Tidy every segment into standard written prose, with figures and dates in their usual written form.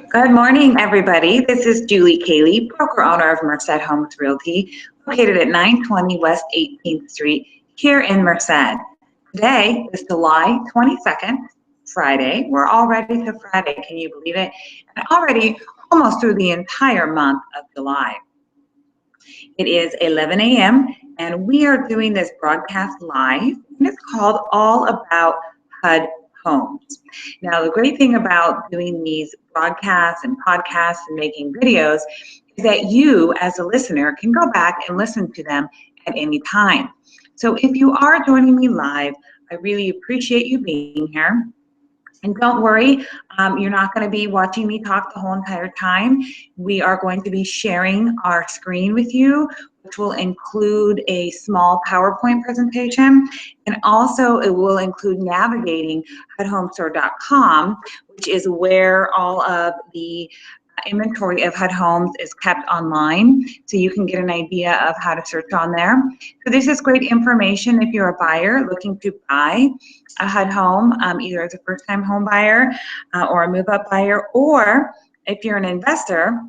Good morning, everybody. This is Julie Kaley, broker owner of Merced Homes Realty, located at 920 West 18th Street here in Merced. Today is July 22nd, Friday. We're already to Friday. Can you believe it? And already almost through the entire month of July. It is 11 a.m. and we are doing this broadcast live, and it's called All About HUD Homes. Now, the great thing about doing these broadcasts and podcasts and making videos is that you, as a listener, can go back and listen to them at any time. So if you are joining me live, I really appreciate you being here. And don't worry, you're not going to be watching me talk the whole entire time. We are going to be sharing our screen with you, which will include a small PowerPoint presentation. And also it will include navigating HUDHomestore.com, which is where all of the inventory of HUD Homes is kept online, so you can get an idea of how to search on there. So this is great information if you're a buyer looking to buy a HUD home, either as a first-time home buyer or a move-up buyer, or if you're an investor.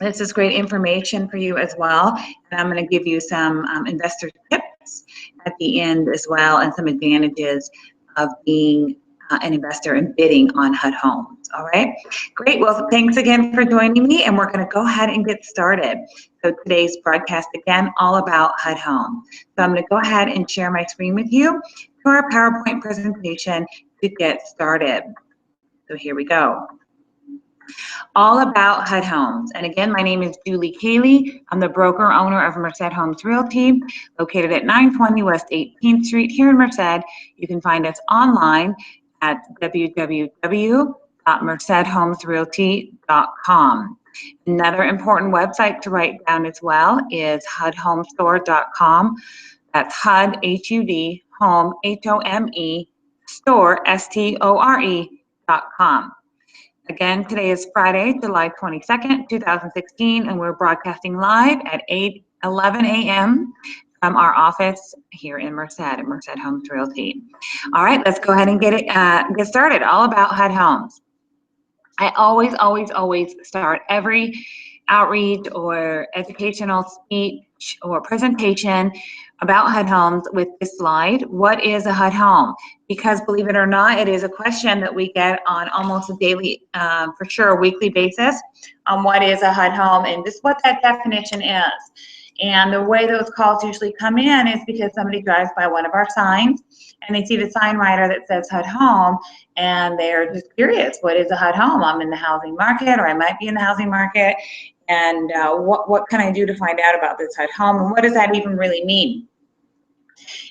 This is great information for you as well, and I'm going to give you some investor tips at the end as well, and some advantages of being an investor and bidding on HUD Homes. All right, great. Well, thanks again for joining me, and we're going to go ahead and get started. So today's broadcast, again, all about HUD Home. So I'm going to go ahead and share my screen with you to our PowerPoint presentation to get started. So here we go. All about HUD Homes. And again, my name is Julie Kaley. I'm the broker owner of Merced Homes Realty, located at 920 West 18th Street here in Merced. You can find us online at www.mercedhomesrealty.com. Another important website to write down as well is HUDHomestore.com. That's HUD, H-U-D, Home, H-O-M-E, Store, S-T-O-R-E.com. Again, today is Friday, July 22nd, 2016, and we're broadcasting live at 11 a.m. from our office here in Merced at Merced Homes Realty. All right, let's go ahead and get started. All about HUD Homes. I always start every outreach or educational speech or presentation about HUD Homes with this slide. What is a HUD home? Because believe it or not, it is a question that we get on almost a daily, for sure, a weekly basis on what is a HUD home and just what that definition is. And the way those calls usually come in is because somebody drives by one of our signs and they see the sign writer that says HUD Home, and they're just curious, what is a HUD home? I'm in the housing market, or I might be in the housing market, and what can I do to find out about this HUD home, and what does that even really mean?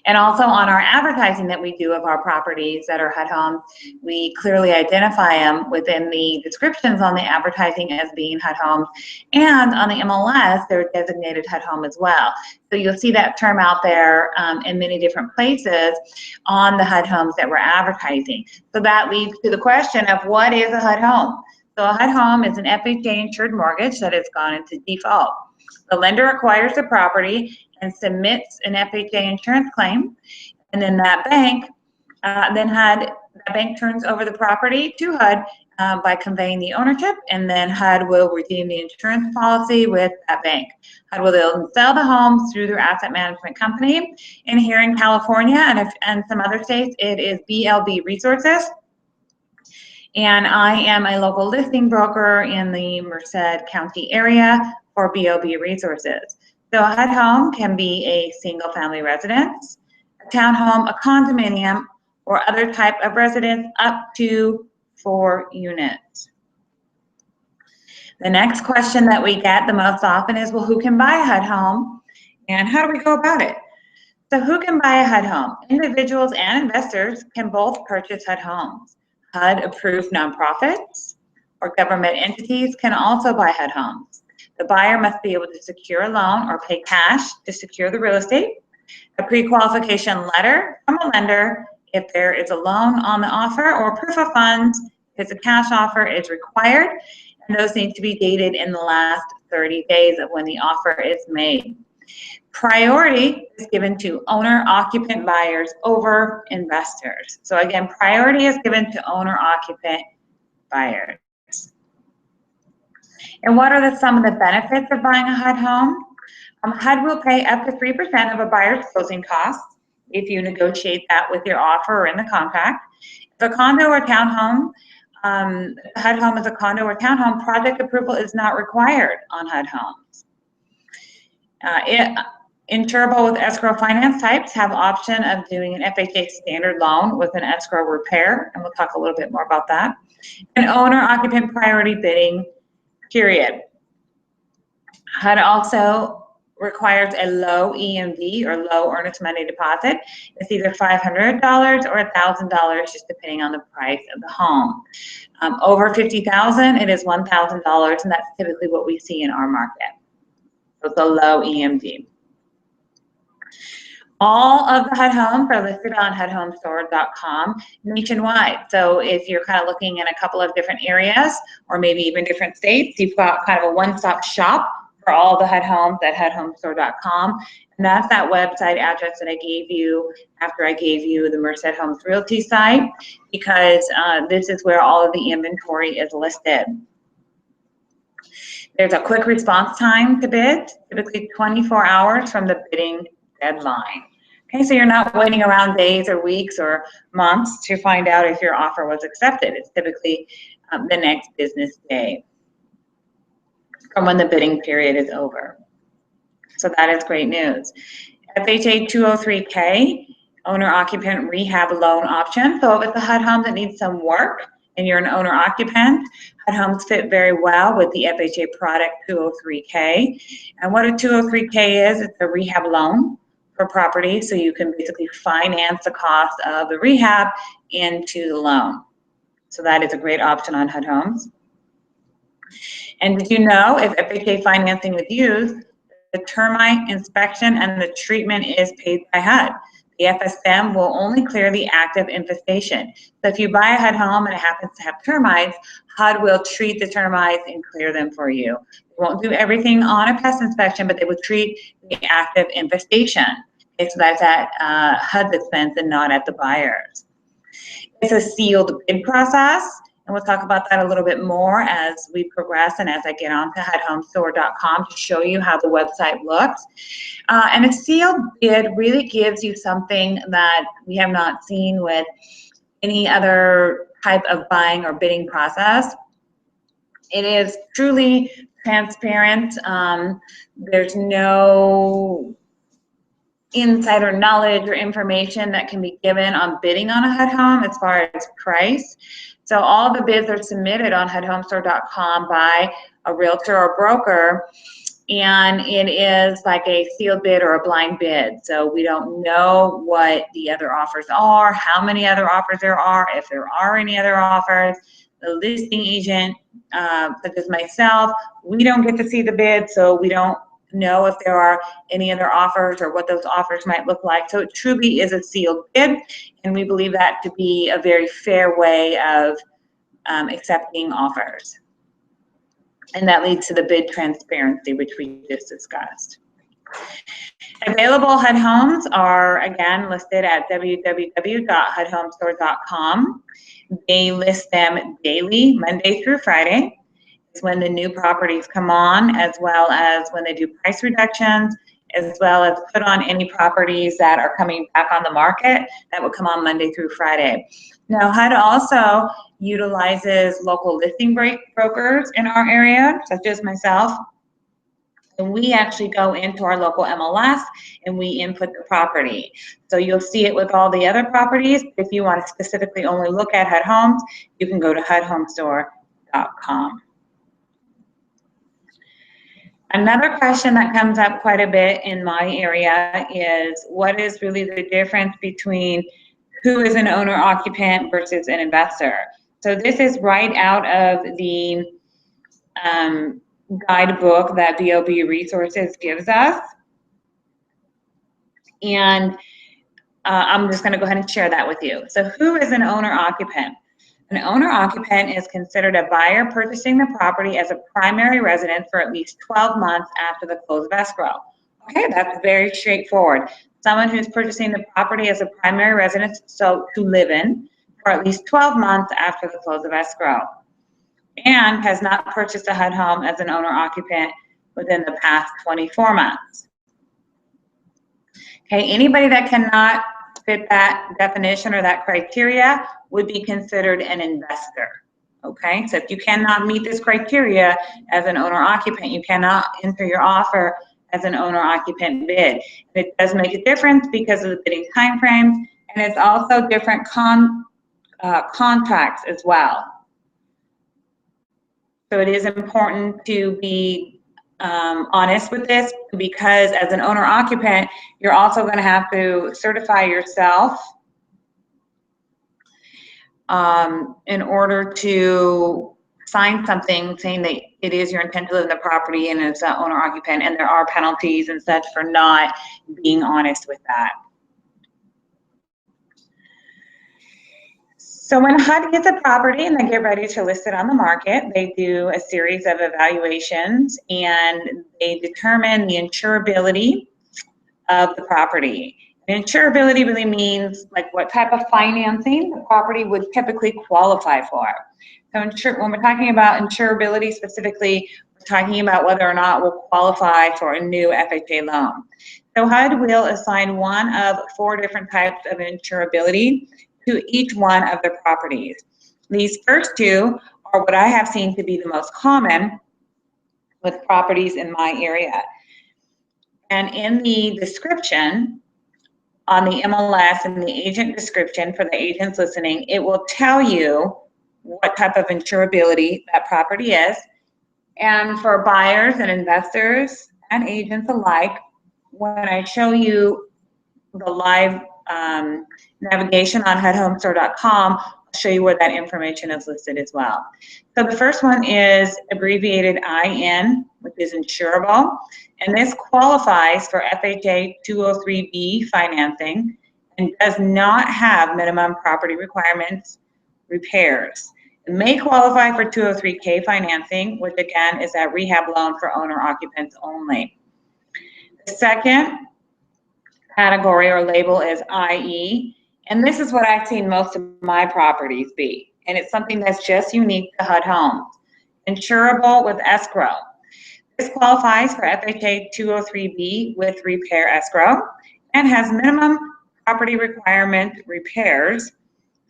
And also on our advertising that we do of our properties that are HUD homes, we clearly identify them within the descriptions on the advertising as being HUD homes, and on the MLS they're designated HUD home as well. So you'll see that term out there in many different places on the HUD homes that we're advertising. So that leads to the question of what is a HUD home? So a HUD home is an FHA insured mortgage that has gone into default. The lender acquires the property and submits an FHA insurance claim, and then that bank turns over the property to HUD by conveying the ownership, and then HUD will redeem the insurance policy with that bank. HUD will then sell the home through their asset management company, and here in California and some other states, it is BLB Resources. And I am a local listing broker in the Merced County area for BLB Resources. So a HUD home can be a single family residence, a townhome, a condominium, or other type of residence up to 4 units. The next question that we get the most often is, well, who can buy a HUD home and how do we go about it? So who can buy a HUD home? Individuals and investors can both purchase HUD homes. HUD approved nonprofits or government entities can also buy HUD homes. The buyer must be able to secure a loan or pay cash to secure the real estate, a pre-qualification letter from a lender if there is a loan on the offer, or proof of funds if a cash offer is required, and those need to be dated in the last 30 days of when the offer is made. Priority is given to owner-occupant buyers over investors. So again, priority is given to owner-occupant buyers. And what are some of the benefits of buying a HUD home? HUD will pay up to 3% of a buyer's closing costs if you negotiate that with your offer or in the contract. If a condo or townhome, HUD home is a condo or townhome, project approval is not required on HUD homes. Insurable with escrow finance types have option of doing an FHA standard loan with an escrow repair, and we'll talk a little bit more about that. An owner-occupant priority bidding period. HUD also requires a low EMD or low earnest money deposit. It's either $500 or $1,000, just depending on the price of the home. Over $50,000, it is $1,000, and that's typically what we see in our market. So it's a low EMD. All of the HUD homes are listed on HUDHomestore.com nationwide. So if you're kind of looking in a couple of different areas or maybe even different states, you've got kind of a one-stop shop for all the HUD homes at HUDHomestore.com. And that's that website address that I gave you after I gave you the Merced Homes Realty site, because this is where all of the inventory is listed. There's a quick response time to bid, typically 24 hours from the bidding deadline. Okay, so you're not waiting around days or weeks or months to find out if your offer was accepted. It's typically the next business day from when the bidding period is over. So that is great news. FHA 203K, owner-occupant rehab loan option. So if it's a HUD home that needs some work and you're an owner-occupant, HUD homes fit very well with the FHA product 203K. And what a 203K is, it's a rehab loan for property, so you can basically finance the cost of the rehab into the loan. So that is a great option on HUD homes. And did you know, if FHA financing is used, the termite inspection and the treatment is paid by HUD. The FSM will only clear the active infestation. So if you buy a HUD home and it happens to have termites, HUD will treat the termites and clear them for you. They won't do everything on a pest inspection, but they will treat the active infestation. Okay, so that's at HUD's expense and not at the buyer's. It's a sealed bid process, and we'll talk about that a little bit more as we progress and as I get on to HUDHomestore.com to show you how the website looks. And a sealed bid really gives you something that we have not seen with any other type of buying or bidding process. It is truly transparent. There's no insider knowledge or information that can be given on bidding on a HUD home as far as price. So all the bids are submitted on HUDHomestore.com by a realtor or broker, and it is like a sealed bid or a blind bid. So we don't know what the other offers are, how many other offers there are, if there are any other offers. The listing agent, such as myself, we don't get to see the bid, so we don't know if there are any other offers or what those offers might look like. So it truly is a sealed bid, and we believe that to be a very fair way of accepting offers. And that leads to the bid transparency, which we just discussed. Available HUD homes are, again, listed at www.hudhomestore.com. They list them daily, Monday through Friday. Is when the new properties come on, as well as when they do price reductions, as well as put on any properties that are coming back on the market that will come on Monday through Friday. Now, HUD also utilizes local listing brokers in our area, such as myself. And we actually go into our local MLS and we input the property. So you'll see it with all the other properties. If you want to specifically only look at HUD homes, you can go to HUDHomestore.com. Another question that comes up quite a bit in my area is, what is really the difference between who is an owner-occupant versus an investor? So this is right out of the guidebook that BOB Resources gives us. And I'm just going to go ahead and share that with you. So who is an owner-occupant? An owner-occupant is considered a buyer purchasing the property as a primary residence for at least 12 months after the close of escrow. Okay, that's very straightforward. Someone who's purchasing the property as a primary residence, so to live in, for at least 12 months after the close of escrow. and has not purchased a HUD home as an owner-occupant within the past 24 months. Okay, anybody that cannot fit that definition or that criteria would be considered an investor. Okay, so if you cannot meet this criteria as an owner-occupant, you cannot enter your offer as an owner-occupant bid. And it does make a difference because of the bidding timeframes, and it's also different contracts as well. So it is important to be honest with this, because as an owner-occupant, you're also going to have to certify yourself in order to sign something saying that it is your intent to live in the property and it's an owner-occupant, and there are penalties and such for not being honest with that. So when HUD gets a property and they get ready to list it on the market, they do a series of evaluations and they determine the insurability of the property. And insurability really means like what type of financing the property would typically qualify for. So when we're talking about insurability specifically, we're talking about whether or not we'll qualify for a new FHA loan. So HUD will assign one of 4 different types of insurability to each one of the properties. These first 2 are what I have seen to be the most common with properties in my area. And in the description on the MLS and the agent description for the agents listening, it will tell you what type of insurability that property is. And for buyers and investors and agents alike, when I show you the live navigation on HUDHomestore.com, I'll show you where that information is listed as well. So the first one is abbreviated IN, which is insurable, and this qualifies for FHA 203B financing and does not have minimum property requirements, repairs. It may qualify for 203K financing, which again is that rehab loan for owner occupants only. The second category or label is IE, and this is what I've seen most of my properties be, and it's something that's just unique to HUD Homes. Insurable with escrow. This qualifies for FHA 203B with repair escrow and has minimum property requirement repairs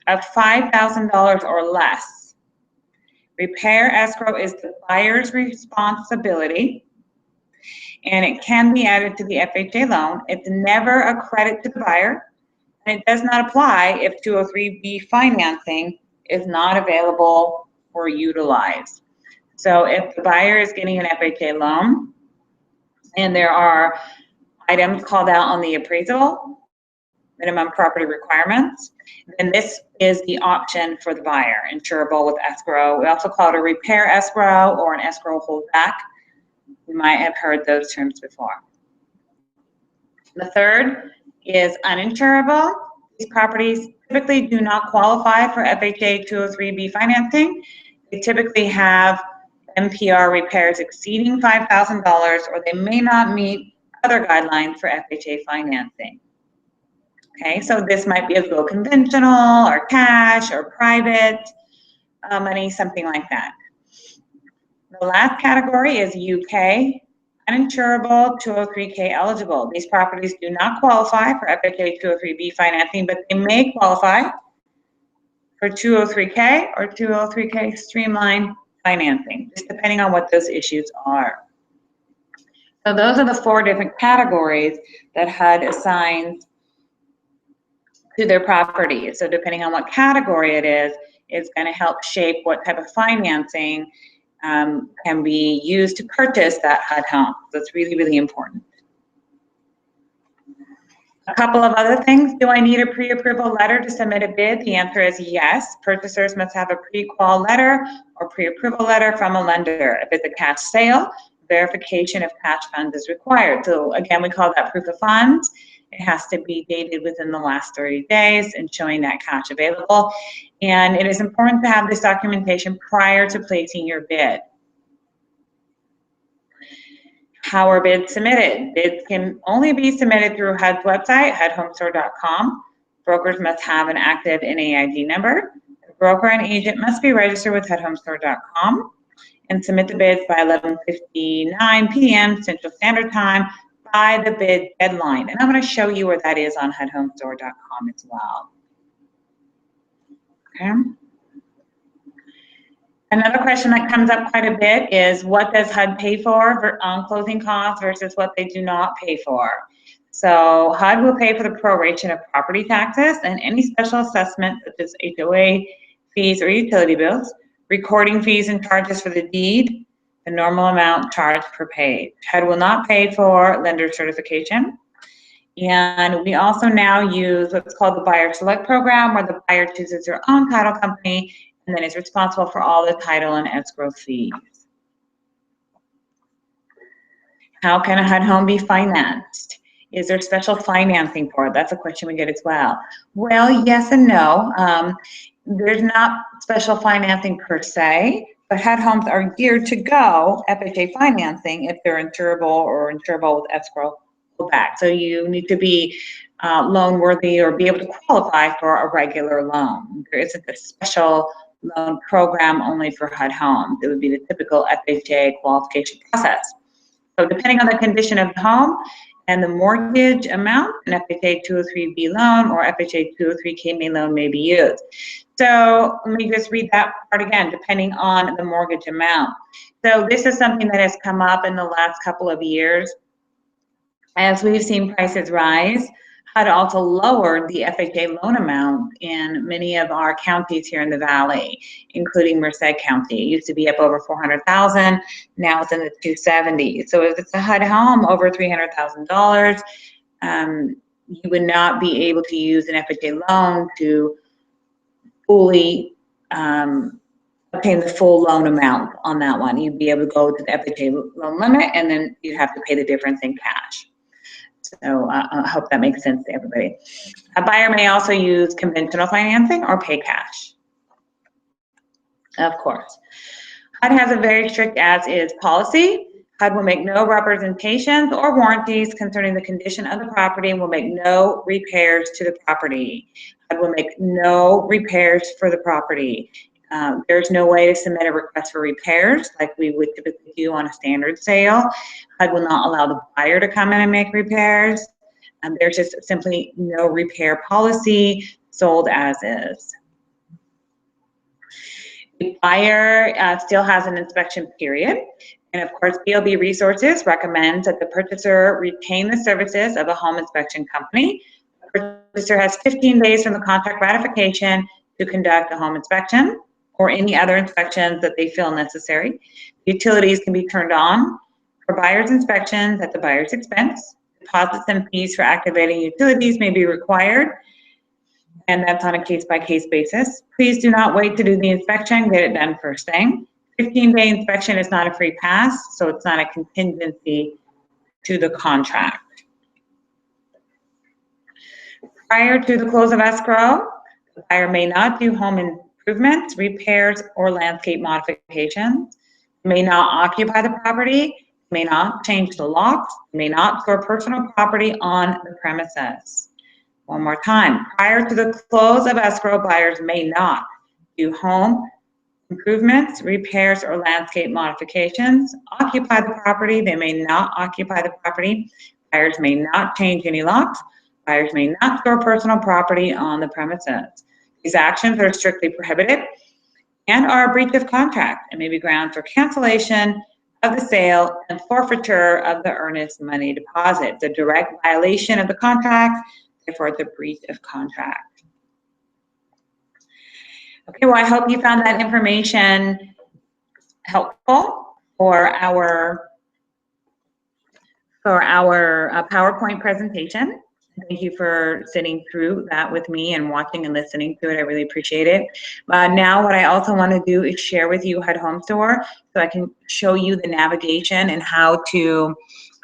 of $5,000 or less. Repair escrow is the buyer's responsibility, and it can be added to the FHA loan. It's never a credit to the buyer, and it does not apply if 203B financing is not available or utilized. So if the buyer is getting an FHA loan and there are items called out on the appraisal, minimum property requirements, then this is the option for the buyer, insurable with escrow. We also call it a repair escrow or an escrow holdback. You might have heard those terms before. The third is uninsurable. These properties typically do not qualify for FHA 203B financing. They typically have MPR repairs exceeding $5,000, or they may not meet other guidelines for FHA financing. Okay, so this might be a go conventional or cash or private money, something like that. The last category is UK, uninsurable, 203K eligible. These properties do not qualify for FHA 203B financing, but they may qualify for 203K or 203K streamline financing, just depending on what those issues are. So those are the 4 different categories that HUD assigns to their properties. So depending on what category it is, it's going to help shape what type of financing can be used to purchase that HUD home. That's really, really important. A couple of other things. Do I need a pre-approval letter to submit a bid? The answer is yes. Purchasers must have a pre-qual letter or pre-approval letter from a lender. If it's a cash sale, verification of cash funds is required. So again, we call that proof of funds. It has to be dated within the last 30 days and showing that cash available. And it is important to have this documentation prior to placing your bid. How are bids submitted? Bids can only be submitted through HUD's website, HUDHomestore.com. Brokers must have an active NAID number. The broker and agent must be registered with HUDHomestore.com and submit the bids by 11:59 p.m. Central Standard Time by the bid deadline. And I'm going to show you where that is on HUDHomestore.com as well. Okay. Another question that comes up quite a bit is, what does HUD pay for on closing costs versus what they do not pay for? So HUD will pay for the proration of property taxes and any special assessments such as HOA fees or utility bills, recording fees and charges for the deed, the normal amount charged per page. HUD will not pay for lender certification. And we also now use what's called the buyer select program, where the buyer chooses their own title company and then is responsible for all the title and escrow fees. How can a HUD home be financed? Is there special financing for it? That's a question we get as well. Well, yes and no. There's not special financing per se, but HUD homes are geared to go FHA financing if they're insurable or insurable with escrow back. So you need to be loan worthy or be able to qualify for a regular loan. There isn't a special loan program only for HUD homes. It would be the typical FHA qualification process. So depending on the condition of the home and the mortgage amount, an FHA 203B loan or FHA 203K loan may be used. So let me just read that part again, depending on the mortgage amount. So this is something that has come up in the last couple of years. As we've seen prices rise, HUD also lowered the FHA loan amount in many of our counties here in the Valley, including Merced County. It used to be up over $400,000, now it's in the $270,000. So if it's a HUD home over $300,000, you would not be able to use an FHA loan to fully obtain the full loan amount on that one. You'd be able to go to the FHA loan limit, and then you'd have to pay the difference in cash. So I hope that makes sense to everybody. A buyer may also use conventional financing or pay cash. Of course. HUD has a very strict as-is policy. HUD will make no representations or warranties concerning the condition of the property and will make no repairs to the property. HUD will make no repairs for the property. There's no way to submit a request for repairs like we would typically do on a standard sale. HUD will not allow the buyer to come in and make repairs. There's just simply no repair policy, sold as is. The buyer still has an inspection period. And of course, BLB Resources recommends that the purchaser retain the services of a home inspection company. The purchaser has 15 days from the contract ratification to conduct a home inspection or any other inspections that they feel necessary. Utilities can be turned on for buyer's inspections at the buyer's expense. Deposits and fees for activating utilities may be required, and that's on a case-by-case basis. Please do not wait to do the inspection, get it done first thing. 15-day inspection is not a free pass, so it's not a contingency to the contract. Prior to the close of escrow, the buyer may not do home improvements, repairs, or landscape modifications, may not occupy the property, may not change the locks, may not store personal property on the premises. One more time, prior to the close of escrow, buyers may not do home improvements, repairs, or landscape modifications, occupy the property, they may not occupy the property, buyers may not change any locks, buyers may not store personal property on the premises. These actions are strictly prohibited and are a breach of contract and may be grounds for cancellation of the sale and forfeiture of the earnest money deposit. The direct violation of the contract, therefore it's a breach of contract. Okay, well, I hope you found that information helpful for our PowerPoint presentation. Thank you for sitting through that with me and watching and listening to it. I really appreciate it. Now what I also want to do is share with you HUD Home Store so I can show you the navigation and how to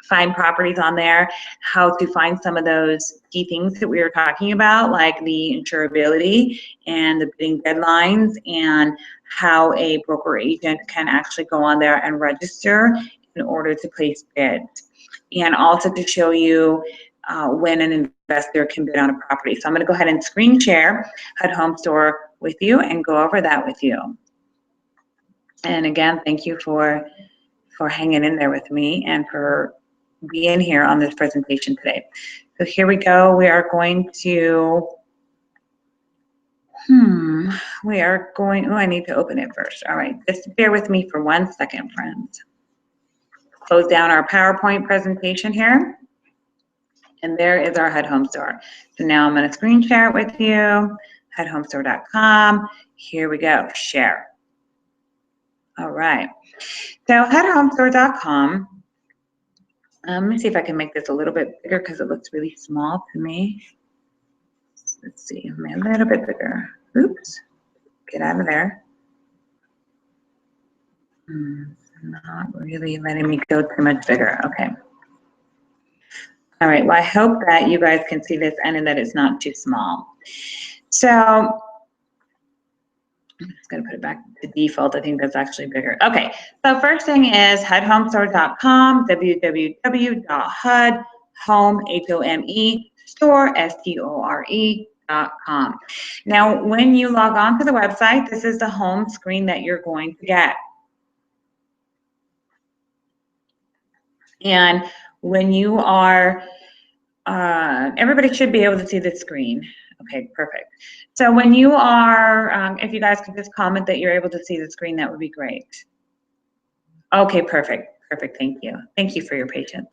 find properties on there, how to find some of those key things that we were talking about, like the insurability and the bidding deadlines, and how a broker agent can actually go on there and register in order to place bids. And also to show you when an investor can bid on a property. So I'm going to go ahead and screen share HUD Home Store with you and go over that with you. And again, thank you for hanging in there with me and for being here on this presentation today. So here we go. We are going to, oh, I need to open it first. All right, just bear with me for 1 second, friends. Close down our PowerPoint presentation here. And there is our HUD Home Store. So now I'm going to screen share it with you, HUDHomestore.com. Here we go, share. All right. So HUDHomestore.com. Let me see if I can make this a little bit bigger because it looks really small to me. Let's see, a little bit bigger. Oops, get out of there. Not really letting me go too much bigger. Okay. All right, well, I hope that you guys can see this and that it's not too small. So I'm just going to put it back to default. I think that's actually bigger. Okay, so first thing is HUDHomestore.com, www.HUDHome, Now, when you log on to the website, this is the home screen that you're going to get. And when you are, everybody should be able to see the screen. Okay, perfect. So when you are, if you guys could just comment that you're able to see the screen, that would be great. Okay, perfect. Perfect, thank you. Thank you for your patience.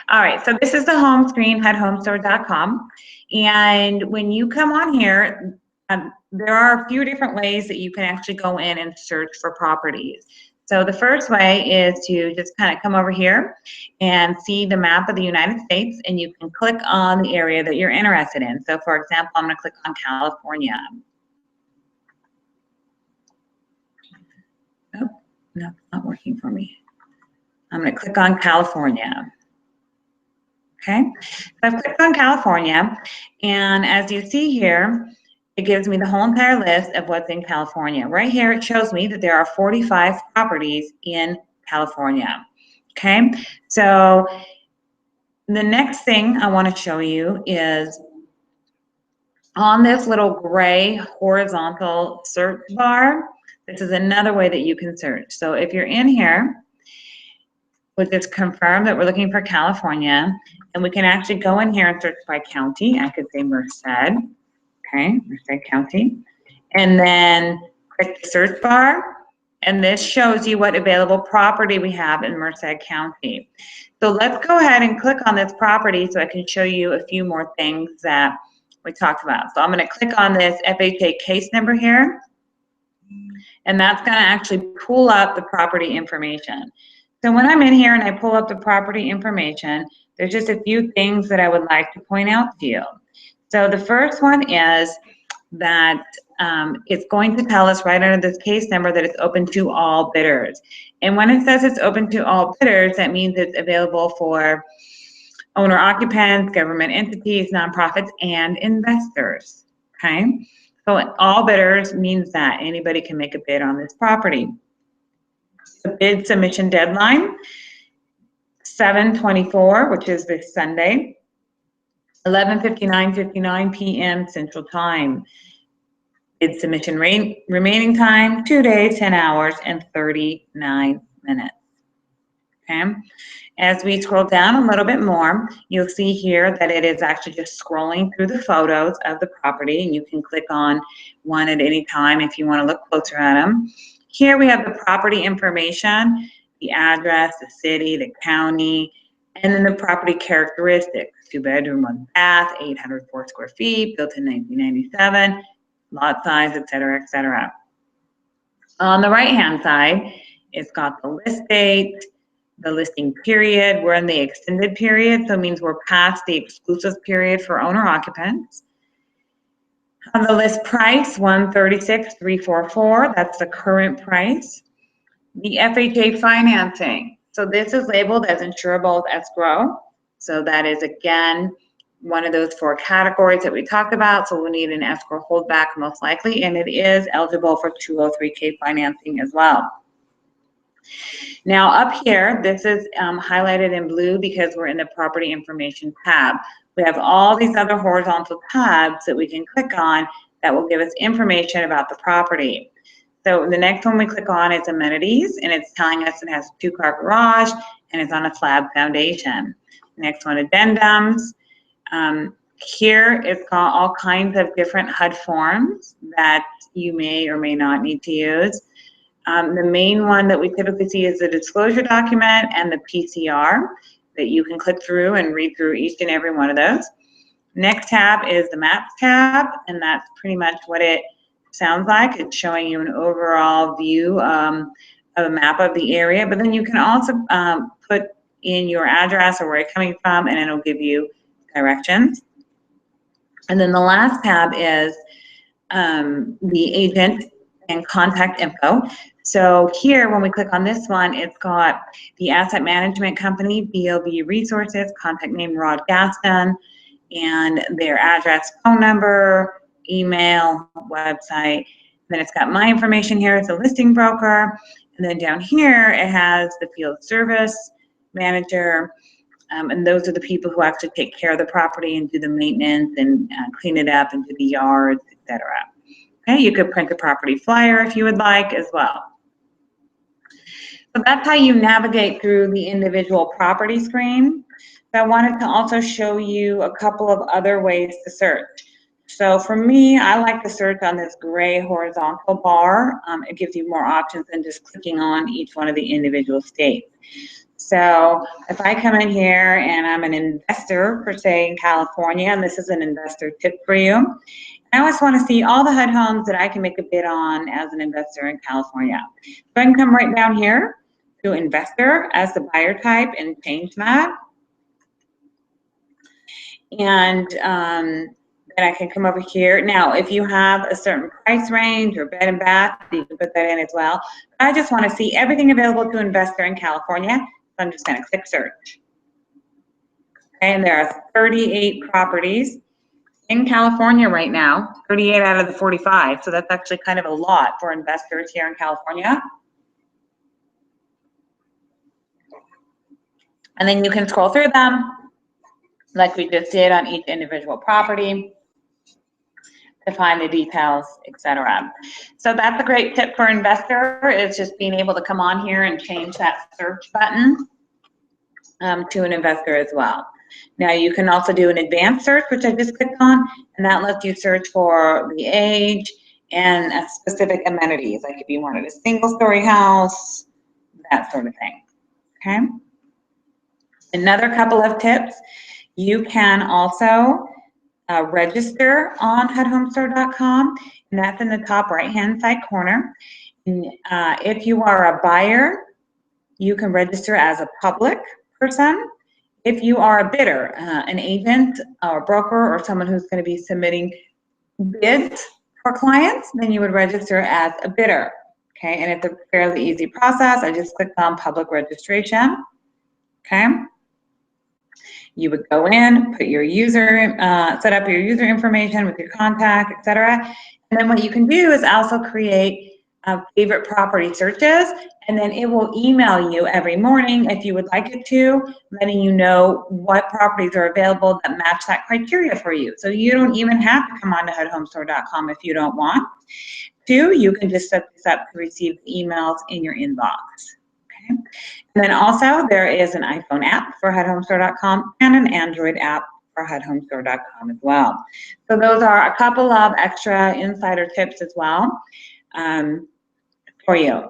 All right, so this is the home screen, HUDHomestore.com. And when you come on here, there are a few different ways that you can actually go in and search for properties. So the first way is to just kind of come over here and see the map of the United States, and you can click on the area that you're interested in. So for example, I'm going to click on California. Oh, no, it's not working for me. I'm going to click on California. Okay, so I've clicked on California, and as you see here, it gives me the whole entire list of what's in California. Right here, it shows me that there are 45 properties in California. Okay, so the next thing I want to show you is on this little gray horizontal search bar. This is another way that you can search. So if you're in here, we'll just confirm that we're looking for California, and we can actually go in here and search by county. I could say Merced. Okay, Merced County, and then click the search bar, and this shows you what available property we have in Merced County. So let's go ahead and click on this property so I can show you a few more things that we talked about. So I'm going to click on this FHA case number here, and that's going to actually pull up the property information. So when I'm in here and I pull up the property information, there's just a few things that I would like to point out to you. So the first one is that it's going to tell us right under this case number that it's open to all bidders. And when it says it's open to all bidders, that means it's available for owner occupants, government entities, nonprofits, and investors. Okay, so all bidders means that anybody can make a bid on this property. The bid submission deadline, 7/24, which is this Sunday, 11:59 p.m. Central Time. Bid submission remaining time, 2 days, 10 hours, and 39 minutes. Okay. As we scroll down a little bit more, you'll see here that it is actually just scrolling through the photos of the property, and you can click on one at any time if you want to look closer at them. Here we have the property information, the address, the city, the county, and then the property characteristics: 2-bedroom, 1 bath, 804 square feet, built in 1997, lot size, etc., etc. On the right-hand side, it's got the list date, the listing period. We're in the extended period, so it means we're past the exclusive period for owner occupants. On the list price, $136,344. That's the current price. The FHA financing. So this is labeled as insurable escrow. So that is, again, one of those 4 categories that we talked about. So we'll need an escrow holdback most likely, and it is eligible for 203K financing as well. Now up here, this is highlighted in blue because we're in the property information tab. We have all these other horizontal tabs that we can click on that will give us information about the property. So the next one we click on is amenities, and it's telling us it has a 2-car garage and it's on a slab foundation. Next one, addendums. Here it's got all kinds of different HUD forms that you may or may not need to use. The main one that we typically see is the disclosure document and the PCR that you can click through and read through each and every one of those. Next tab is the maps tab, and that's pretty much what it sounds like. It's showing you an overall view of a map of the area, but then you can also put in your address or where you're coming from, and it'll give you directions. And then the last tab is the agent and contact info. So here, when we click on this one, it's got the asset management company, BLB Resources, contact name Rod Gaston, and their address, phone number, email, website. Then it's got my information here as a listing broker. And then down here, it has the field service manager. And those are the people who actually take care of the property and do the maintenance and clean it up and do the yards, etc. Okay, you could print the property flyer if you would like as well. So that's how you navigate through the individual property screen. So I wanted to also show you a couple of other ways to search. So for me, I like to search on this gray horizontal bar. It gives you more options than just clicking on each one of the individual states. So if I come in here and I'm an investor, per se, in California, and this is an investor tip for you, I always want to see all the HUD homes that I can make a bid on as an investor in California. So I can come right down here to investor as the buyer type and change that. And then I can come over here. Now, if you have a certain price range or bed and bath, you can put that in as well. I just want to see everything available to investor in California. So I'm just going to click search. Okay, and there are 38 properties in California right now, 38 out of the 45. So that's actually kind of a lot for investors here in California. And then you can scroll through them like we just did on each individual property to find the details, etc. So that's a great tip for investor, is just being able to come on here and change that search button to an investor as well. Now you can also do an advanced search, which I just clicked on, and that lets you search for the age and specific amenities, like if you wanted a single-story house, that sort of thing. Okay. Another couple of tips: you can also register on HUDHomestore.com, and that's in the top right-hand side corner. And, if you are a buyer, you can register as a public person. If you are a bidder, an agent or broker or someone who's going to be submitting bids for clients, then you would register as a bidder. Okay, and it's a fairly easy process. I just clicked on public registration. Okay. You would go in, put your user, set up your user information with your contact, etc. And then what you can do is also create favorite property searches, and then it will email you every morning if you would like it to, letting you know what properties are available that match that criteria for you. So you don't even have to come on to HUDHomestore.com if you don't want to. You can just set this up to receive emails in your inbox. Okay. And then also there is an iPhone app for HUDHomestore.com and an Android app for HUDHomestore.com as well. So those are a couple of extra insider tips as well for you.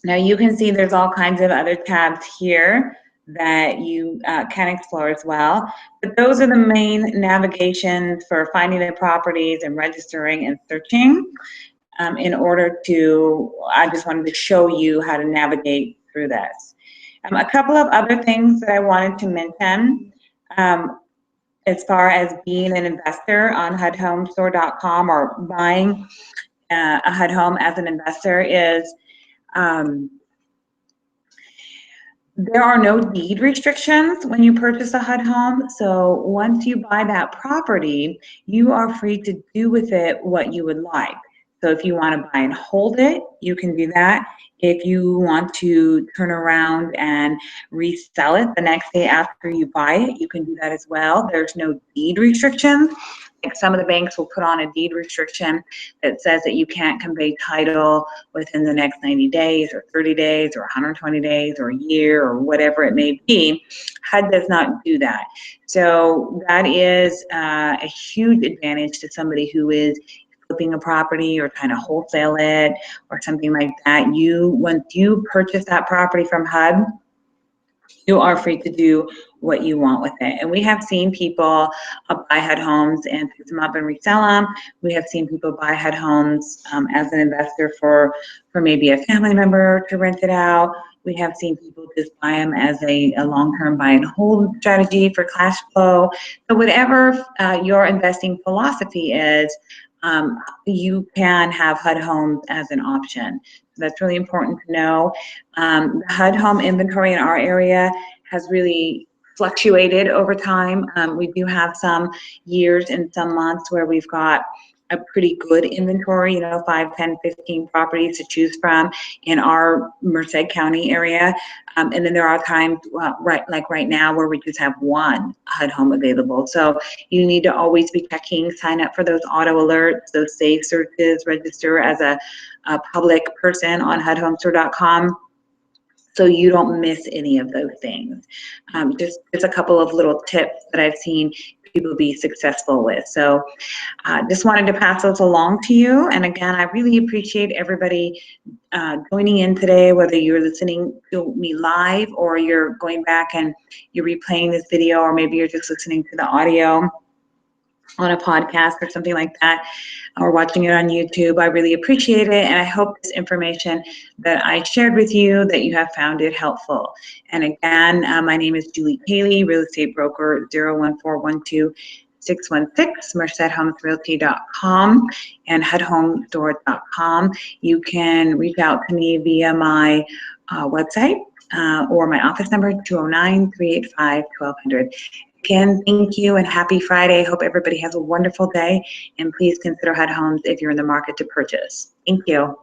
Now you can see there's all kinds of other tabs here that you can explore as well. But those are the main navigations for finding the properties and registering and searching. In order to, I just wanted to show you how to navigate through this. A couple of other things that I wanted to mention as far as being an investor on HUDHomestore.com or buying a HUD home as an investor is there are no deed restrictions when you purchase a HUD home. So once you buy that property, you are free to do with it what you would like. So if you want to buy and hold it, you can do that. If you want to turn around and resell it the next day after you buy it, you can do that as well. There's no deed restrictions. Like some of the banks will put on a deed restriction that says that you can't convey title within the next 90 days or 30 days or 120 days or a year or whatever it may be. HUD does not do that. So that is a huge advantage to somebody who is flipping a property or trying to wholesale it or something like that. Once you purchase that property from HUD, you are free to do what you want with it. And we have seen people buy HUD homes and pick them up and resell them. We have seen people buy HUD homes as an investor for maybe a family member to rent it out. We have seen people just buy them as a long-term buy and hold strategy for cash flow. So whatever your investing philosophy is, you can have HUD homes as an option. So that's really important to know. The HUD home inventory in our area has really fluctuated over time. We do have some years and some months where we've got a pretty good inventory, 5, 10, 15 properties to choose from in our Merced County area. And then there are times, like right now, where we just have one HUD home available. So you need to always be checking, sign up for those auto alerts, those safe searches, register as a public person on HUDHomestore.com. So you don't miss any of those things. Just a couple of little tips that I've seen people be successful with. So just wanted to pass those along to you. And again, I really appreciate everybody joining in today, whether you're listening to me live or you're going back and you're replaying this video, or maybe you're just listening to the audio on a podcast or something like that, or watching it on YouTube. I really appreciate it, and I hope this information that I shared with you, that you have found it helpful. And again, my name is Julie Kaley, real estate broker, 01412-616, mercedhomesrealty.com and HUDHomestore.com. You can reach out to me via my website or my office number, 209-385-1200. Again, thank you and happy Friday. Hope everybody has a wonderful day, and please consider HUD Homes if you're in the market to purchase. Thank you.